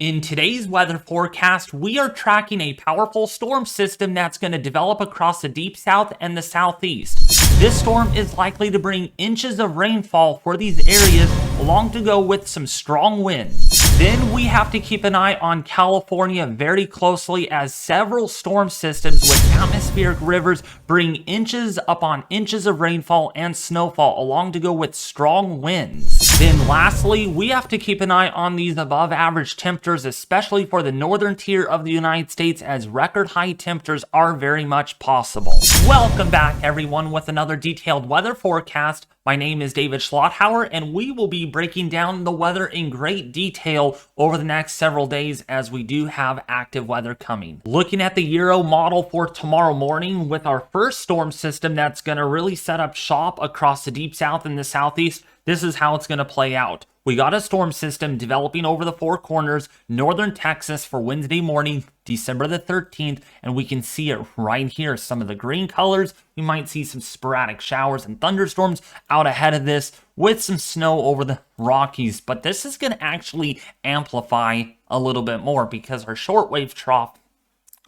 In today's weather forecast, we are tracking a powerful storm system that's going to develop across the deep south and the southeast. This storm is likely to bring inches of rainfall for these areas, along to go with some strong winds. Then we have to keep an eye on California very closely, as several storm systems with atmospheric rivers bring inches upon inches of rainfall and snowfall, along to go with strong winds. Then lastly, we have to keep an eye on these above average temperatures, especially for the northern tier of the United States, as record high temperatures are very much possible. Welcome back everyone with another detailed weather forecast. My name is David Schlotthauer, and we will be breaking down the weather in great detail over the next several days, as we do have active weather coming. Looking at the Euro model for tomorrow morning, with our first storm system that's going to really set up shop across the deep south and the southeast, this is how it's going to play out. We got a storm system developing over the Four Corners, northern Texas, for Wednesday morning, December the 13th, and we can see it right here. Some of the green colors, we might see some sporadic showers and thunderstorms out ahead of this, with some snow over the Rockies. But this is going to actually amplify a little bit more, because our shortwave trough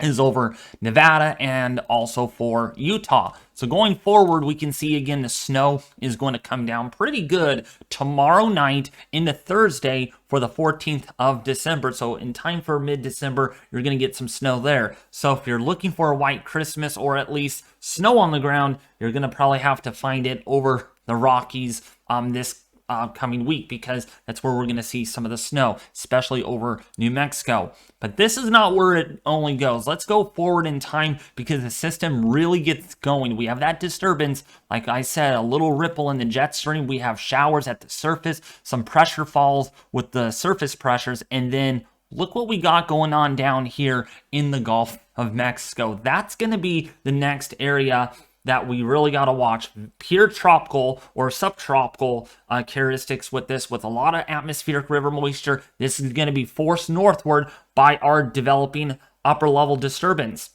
is over Nevada and also for Utah. So going forward, we can see again the snow is going to come down pretty good tomorrow night into Thursday for the 14th of December. So in time for mid-December, you're going to get some snow there. So if you're looking for a white Christmas, or at least snow on the ground, you're going to probably have to find it over the Rockies this coming week, because that's where we're going to see some of the snow, especially over New Mexico. But this is not where it only goes. Let's go forward in time, because the system really gets going. We have that disturbance, like I said, a little ripple in the jet stream. We have showers at the surface, some pressure falls with the surface pressures, and then look what we got going on down here in the Gulf of Mexico. That's going to be the next area that we really got to watch. Pure tropical or subtropical characteristics with this, with a lot of atmospheric river moisture. This is going to be forced northward by our developing upper level disturbance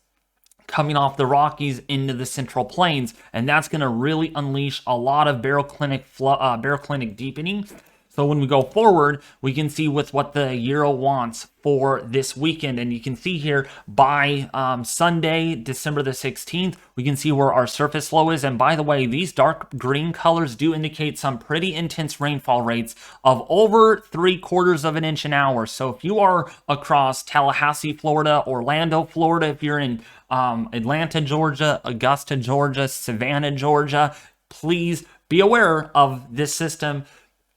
coming off the Rockies into the Central Plains, and that's going to really unleash a lot of baroclinic deepening. So when we go forward, we can see with what the Euro wants for this weekend. And you can see here by Sunday, December the 16th, we can see where our surface low is. And by the way, these dark green colors do indicate some pretty intense rainfall rates of over 3/4 of an inch an hour. So if you are across Tallahassee, Florida, Orlando, Florida, if you're in Atlanta, Georgia, Augusta, Georgia, Savannah, Georgia, please be aware of this system.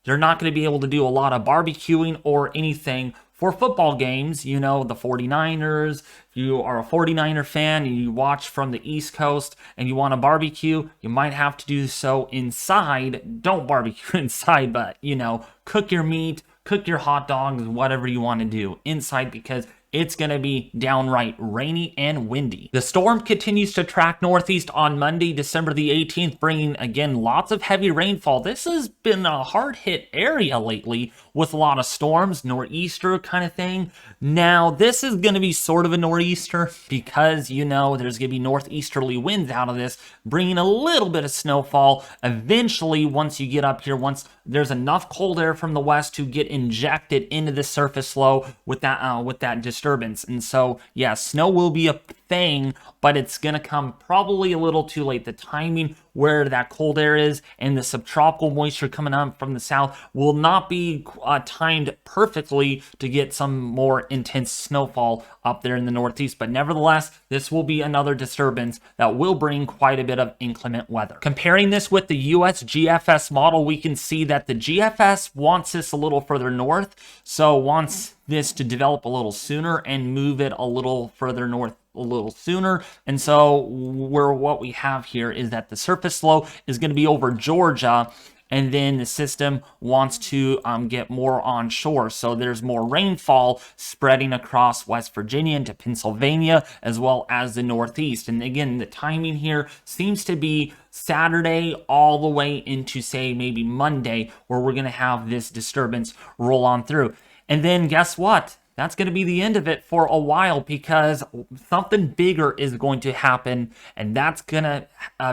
You're not going to be able to do a lot of barbecuing or anything for football games. You know, the 49ers, if you are a 49er fan and you watch from the East Coast and you want to barbecue, you might have to do so inside. Don't barbecue inside, but, you know, cook your meat, cook your hot dogs, whatever you want to do inside, because it's going to be downright rainy and windy. The storm continues to track northeast on Monday, December the 18th, bringing, again, lots of heavy rainfall. This has been a hard-hit area lately with a lot of storms, nor'easter kind of thing. Now, this is going to be sort of a nor'easter, because, you know, there's going to be northeasterly winds out of this, bringing a little bit of snowfall. Eventually, once you get up here, once there's enough cold air from the west to get injected into the surface low with that disturbance. And so, yeah, snow will be a thing, but it's going to come probably a little too late. The timing where that cold air is and the subtropical moisture coming up from the south will not be timed perfectly to get some more intense snowfall up there in the northeast. But nevertheless, this will be another disturbance that will bring quite a bit of inclement weather. Comparing this with the US GFS model, we can see that the GFS wants this a little further north, so wants this to develop a little sooner and move it a little further north a little sooner. And so what we have here is that the surface low is going to be over Georgia, and then the system wants to get more onshore. So there's more rainfall spreading across West Virginia into Pennsylvania, as well as the Northeast. And again, the timing here seems to be Saturday all the way into, say, maybe Monday, where we're going to have this disturbance roll on through. And then guess what? that's going to be the end of it for a while, because something bigger is going to happen, and that's going to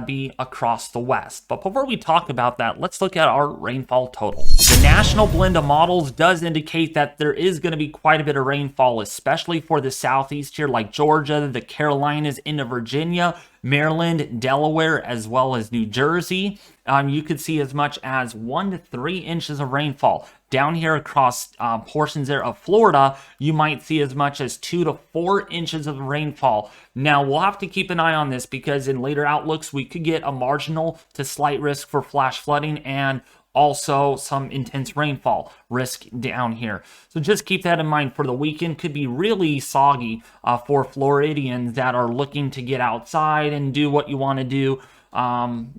be across the west. But before we talk about that, let's look at our rainfall total. The national blend of models does indicate that there is going to be quite a bit of rainfall, especially for the southeast here, like Georgia, the Carolinas, into Virginia, Maryland, Delaware, as well as New Jersey. You could see as much as 1 to 3 inches of rainfall. Down here across portions there of Florida, you might see as much as 2 to 4 inches of rainfall. Now, we'll have to keep an eye on this, because in later outlooks, we could get a marginal to slight risk for flash flooding and also some intense rainfall risk down here. So just keep that in mind. For the weekend, could be really soggy for Floridians that are looking to get outside and do what you want to do,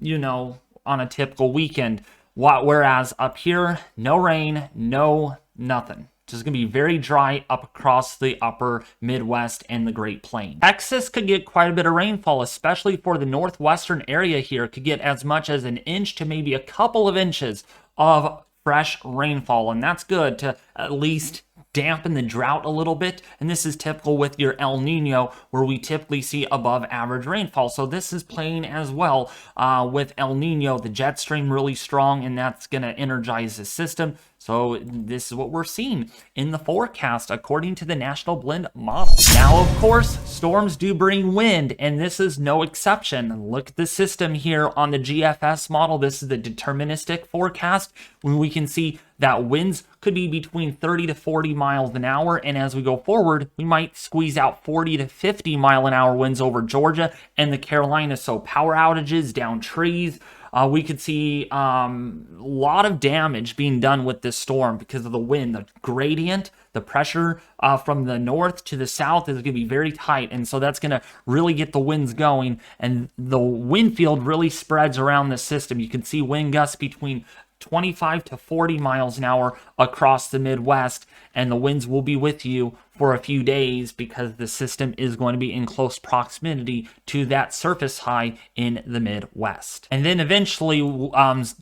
you know, on a typical weekend. Whereas up here, no rain, no nothing. Just going to be very dry up across the upper Midwest and the Great Plains. Texas could get quite a bit of rainfall, especially for the northwestern area here. Could get as much as an inch to maybe a couple of inches of fresh rainfall, and that's good to at least dampen the drought a little bit. And this is typical with your El Nino, where we typically see above average rainfall. So this is playing as well with El Nino, the jet stream really strong, and that's going to energize the system. So this is what we're seeing in the forecast according to the National Blend model. Now, of course, storms do bring wind, and this is no exception. Look at the system here on the GFS model. This is the deterministic forecast, when we can see that winds could be between 30 to 40 miles an hour. And as we go forward, we might squeeze out 40 to 50 mile an hour winds over Georgia and the Carolinas. So power outages, down trees. We could see a lot of damage being done with this storm because of the wind. The gradient, the pressure from the north to the south is going to be very tight. And so that's going to really get the winds going. And the wind field really spreads around the system. You can see wind gusts between 25 to 40 miles an hour across the Midwest, and the winds will be with you for a few days because the system is going to be in close proximity to that surface high in the Midwest. And then eventually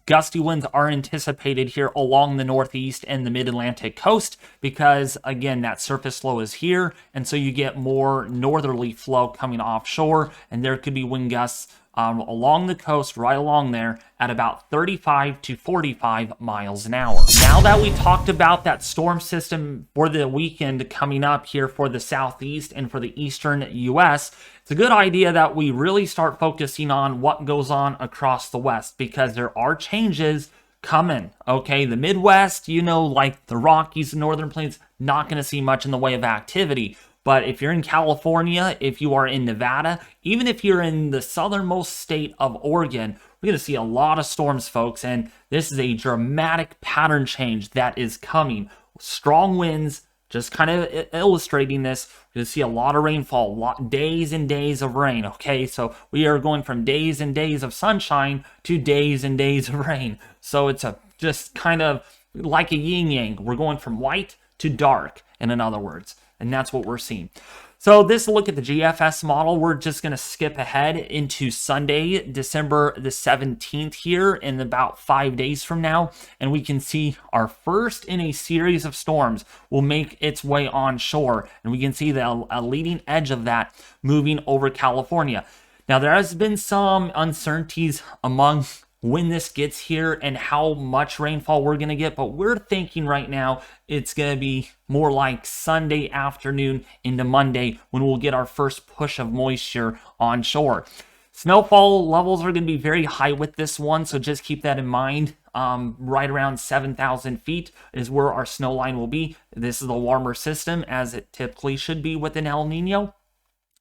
gusty winds are anticipated here along the northeast and the mid-Atlantic coast, because again, that surface flow is here, and so you get more northerly flow coming offshore, and there could be wind gusts along the coast, right along there, at about 35 to 45 miles an hour. Now that we talked about that storm system for the weekend coming up here for the southeast and for the eastern U.S., it's a good idea that we really start focusing on what goes on across the west, because there are changes coming. Okay, the Midwest, you know, like the Rockies and Northern Plains, not going to see much in the way of activity. But if you're in California, if you are in Nevada, even if you're in the southernmost state of Oregon, we're going to see a lot of storms, folks. And this is a dramatic pattern change that is coming. Strong winds, just kind of illustrating this. We're going to see a lot of rainfall, days and days of rain. Okay, so we are going from days and days of sunshine to days and days of rain. So it's just kind of like a yin yang. We're going from white to dark, in other words. And that's what we're seeing. So this look at the GFS model, we're just going to skip ahead into Sunday, December the 17th here in about 5 days from now. And we can see our first in a series of storms will make its way onshore. And we can see a leading edge of that moving over California. Now, there has been some uncertainties among when this gets here and how much rainfall we're going to get, but we're thinking right now it's going to be more like Sunday afternoon into Monday when we'll get our first push of moisture onshore. Snowfall levels are going to be very high with this one, so just keep that in mind. Right around 7,000 feet is where our snow line will be. This is the warmer system, as it typically should be with an El Nino.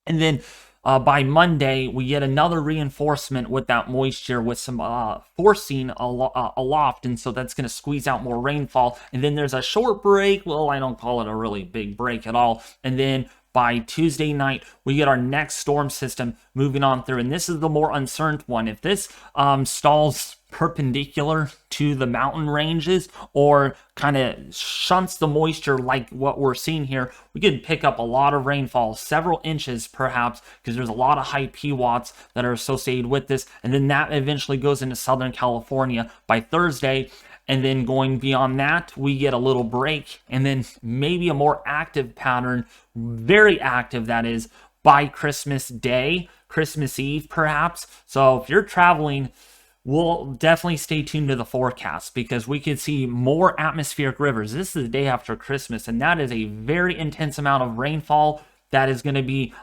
And then by Monday, we get another reinforcement with that moisture, with some forcing aloft, and so that's going to squeeze out more rainfall. And then there's a short break. Well, I don't call it a really big break at all. And then by Tuesday night, we get our next storm system moving on through, and this is the more uncertain one. If this stalls perpendicular to the mountain ranges or kind of shunts the moisture like what we're seeing here, we could pick up a lot of rainfall, several inches perhaps, because there's a lot of high P watts that are associated with this. And then that eventually goes into Southern California by Thursday. And then going beyond that, we get a little break, and then maybe a more active pattern, very active that is, by Christmas Day, Christmas Eve perhaps. So if you're traveling, we'll definitely stay tuned to the forecast because we could see more atmospheric rivers. This is the day after Christmas, and that is a very intense amount of rainfall that is going to be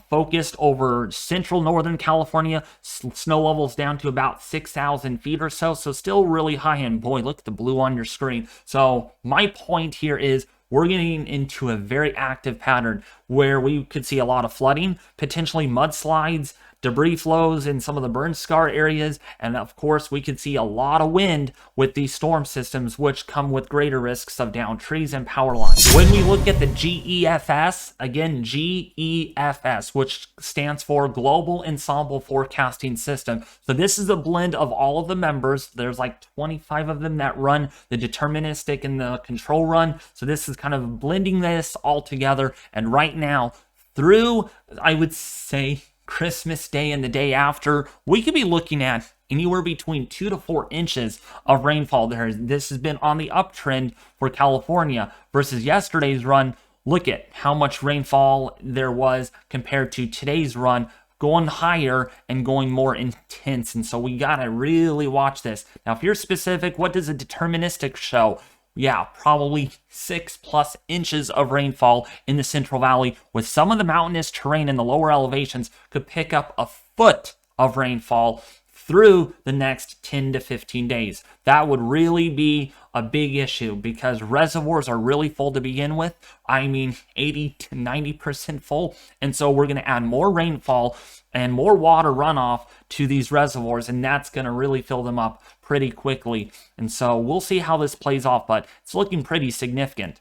focused over central northern California. Snow levels down to about 6,000 feet or so, so still really high. And boy, look at the blue on your screen. So my point here is we're getting into a very active pattern where we could see a lot of flooding, potentially mudslides, debris flows in some of the burn scar areas, and of course we could see a lot of wind with these storm systems, which come with greater risks of downed trees and power lines. When we look at the GEFS, again GEFS, which stands for Global Ensemble Forecasting System, so this is a blend of all of the members. There's like 25 of them that run the deterministic and the control run, so this is kind of blending this all together. And right now through, I would say, Christmas Day and the day after, we could be looking at anywhere between 2 to 4 inches of rainfall. This has been on the uptrend for California versus yesterday's run. Look at how much rainfall there was compared to today's run, going higher and going more intense. And so we got to really watch this. Now, if you're specific, what does a deterministic show? Yeah, probably 6+ inches of rainfall in the Central Valley, with some of the mountainous terrain in the lower elevations could pick up a foot of rainfall through the next 10 to 15 days. That would really be a big issue because reservoirs are really full to begin with. I mean, 80 to 90% full. And so we're going to add more rainfall and more water runoff to these reservoirs, and that's going to really fill them up pretty quickly. And so we'll see how this plays off, but it's looking pretty significant.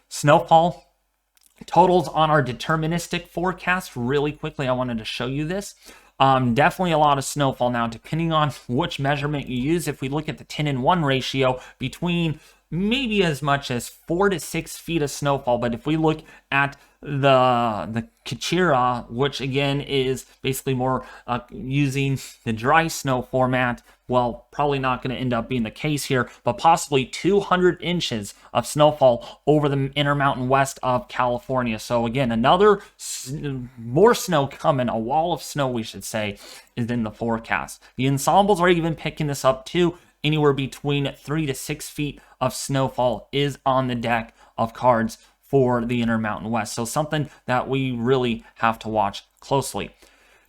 Snowfall totals on our deterministic forecast. Really quickly, I wanted to show you this. Definitely a lot of snowfall now, depending on which measurement you use. If we look at the 10:1 ratio, between maybe as much as 4 to 6 feet of snowfall. But if we look at the Kachira, which again is basically more using the dry snow format, well, probably not going to end up being the case here, but possibly 200 inches of snowfall over the Intermountain West of California. So again, another more snow coming, a wall of snow, we should say, is in the forecast. The ensembles are even picking this up too. Anywhere between 3 to 6 feet of snowfall is on the deck of cards for the Intermountain West. So something that we really have to watch closely.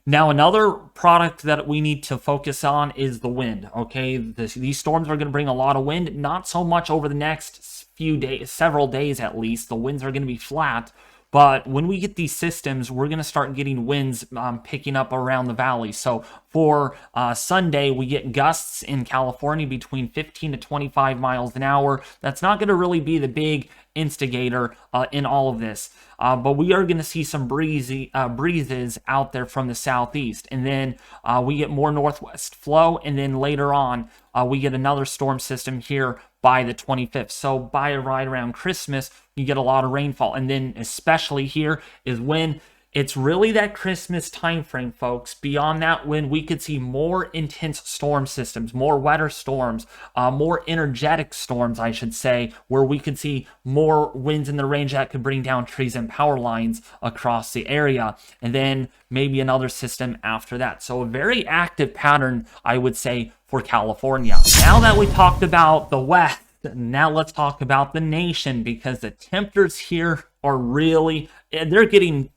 Now, another product that we need to focus on is the wind. Okay, these storms are going to bring a lot of wind, not so much over the next few days, several days at least. The winds are going to be flat. But when we get these systems, we're going to start getting winds picking up around the valley. So for Sunday, we get gusts in California between 15 to 25 miles an hour. That's not going to really be the big instigator in all of this. But we are going to see some breezes out there from the southeast. And then we get more northwest flow. And then later on, we get another storm system here by the 25th. So by right around Christmas, you get a lot of rainfall. And then especially here is when it's really that Christmas time frame, folks. Beyond that, when we could see more intense storm systems, more wetter storms, more energetic storms, I should say, where we could see more winds in the range that could bring down trees and power lines across the area. And then maybe another system after that. So a very active pattern, I would say, for California. Now that we talked about the West, now let's talk about the nation, because the temperatures here are really, they're getting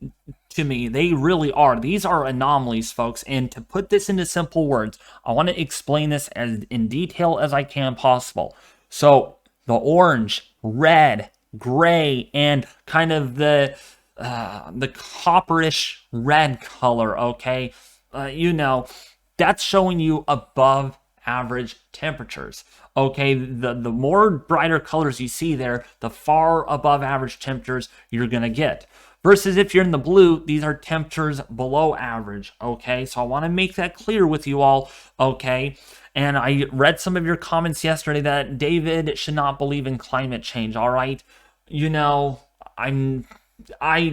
to me. They really are. These are anomalies, folks. And to put this into simple words, I want to explain this as in detail as I can possible. So the orange, red, gray, and kind of the copperish red color, okay? That's showing you above average temperatures. Okay, the more brighter colors you see there, the far above average temperatures you're going to get. Versus if you're in the blue, these are temperatures below average. Okay, so I want to make that clear with you all. Okay, and I read some of your comments yesterday that David should not believe in climate change. All right, I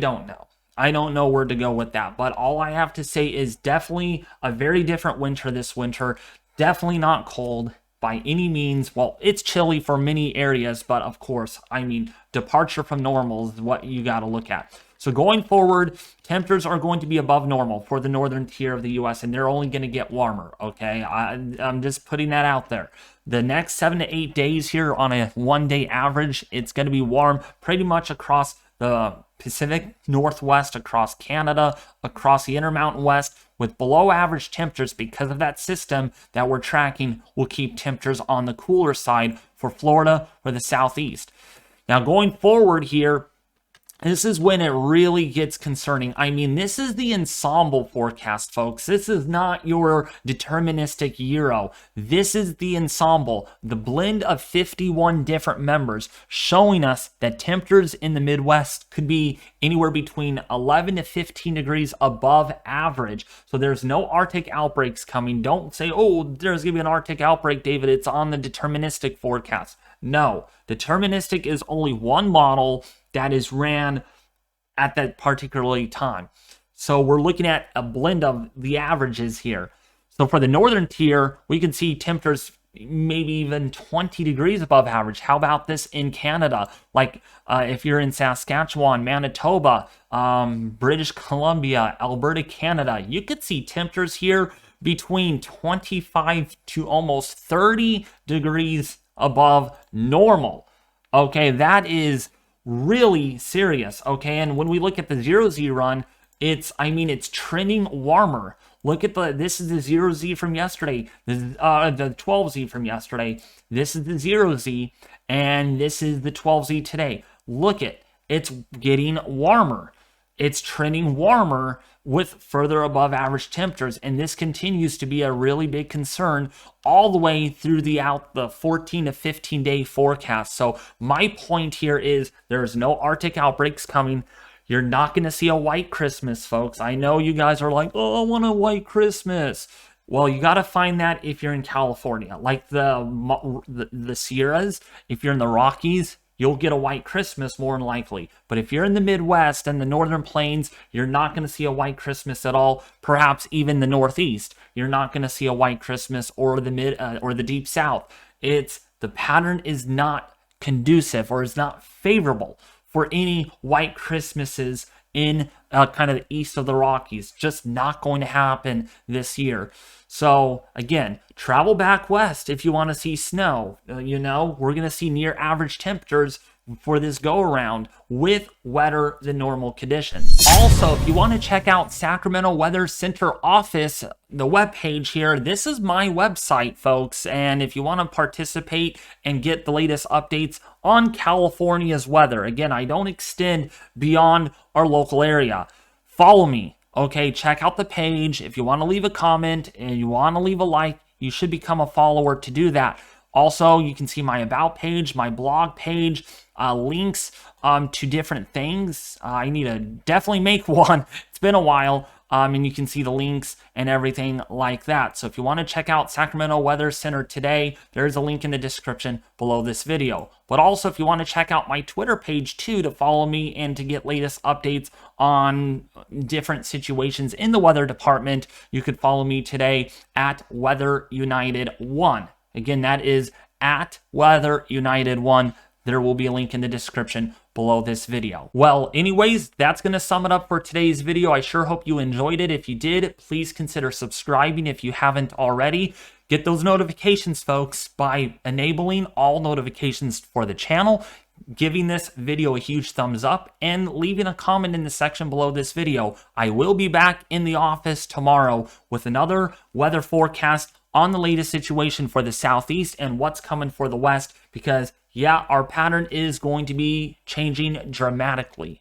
don't know. I don't know where to go with that, but all I have to say is definitely a very different winter this winter. Definitely not cold, by any means. Well, it's chilly for many areas, but of course, I mean, departure from normal is what you got to look at. So going forward, temperatures are going to be above normal for the northern tier of the U.S., and they're only going to get warmer, okay? I'm just putting that out there. The next 7 to 8 days here on a one-day average, it's going to be warm pretty much across the Pacific Northwest, across Canada, across the Intermountain West, with below average temperatures because of that system that we're tracking will keep temperatures on the cooler side for Florida or the Southeast. Now going forward here, this is when it really gets concerning. I mean, this is the ensemble forecast, folks. This is not your deterministic Euro. This is the ensemble, the blend of 51 different members, showing us that temperatures in the Midwest could be anywhere between 11 to 15 degrees above average. So there's no Arctic outbreaks coming. Don't say, oh, there's going to be an Arctic outbreak, David. It's on the deterministic forecast. No, deterministic is only one model that is ran at that particular time. So we're looking at a blend of the averages here. So for the northern tier, we can see temperatures maybe even 20 degrees above average. How about this in Canada? Like if you're in Saskatchewan, Manitoba, British Columbia, Alberta, Canada, you could see temperatures here between 25 to almost 30 degrees above normal. Okay, that is really serious, okay? And when we look at the 0Z run, it's trending warmer. Look at this is the 0Z from yesterday, the 12Z from yesterday. This is the 0Z, and this is the 12Z today. Look it's getting warmer. It's trending warmer with further above average temperatures, and this continues to be a really big concern all the way through the 14 to 15 day forecast. So my point here is there's no Arctic outbreaks coming. You're not going to see a white Christmas, folks. I know you guys are like, oh, I want a white Christmas. Well, you got to find that if you're in California, like the Sierras. If you're in the Rockies, you'll get a white Christmas more than likely. But if you're in the Midwest and the Northern Plains, you're not going to see a white Christmas at all. Perhaps even the Northeast, you're not going to see a white Christmas, or the Deep South. The pattern is not conducive, or is not favorable for any white Christmases in kind of the east of the Rockies. Just not going to happen this year. So again, travel back west if you want to see snow. We're going to see near average temperatures for this go around with wetter than normal conditions. Also, if you want to check out Sacramento Weather Center office, the webpage here, this is my website, folks. And if you want to participate and get the latest updates on California's weather, again, I don't extend beyond our local area. Follow me. Okay, check out the page. If you want to leave a comment and you want to leave a like, you should become a follower to do that. Also, you can see my about page, my blog page, links to different things. I need to definitely make one. It's been a while. And you can see the links and everything like that. So if you want to check out Sacramento Weather Center today, there's a link in the description below this video. But also, if you want to check out my Twitter page too, to follow me and to get latest updates on different situations in the weather department, you could follow me today at Weather United 1. Again, that is at Weather United 1. There will be a link in the description below this video. Well, anyways, that's going to sum it up for today's video. I sure hope you enjoyed it. If you did, please consider subscribing if you haven't already. Get those notifications, folks, by enabling all notifications for the channel, giving this video a huge thumbs up, and leaving a comment in the section below this video. I will be back in the office tomorrow with another weather forecast on the latest situation for the Southeast and what's coming for the West, because yeah, our pattern is going to be changing dramatically.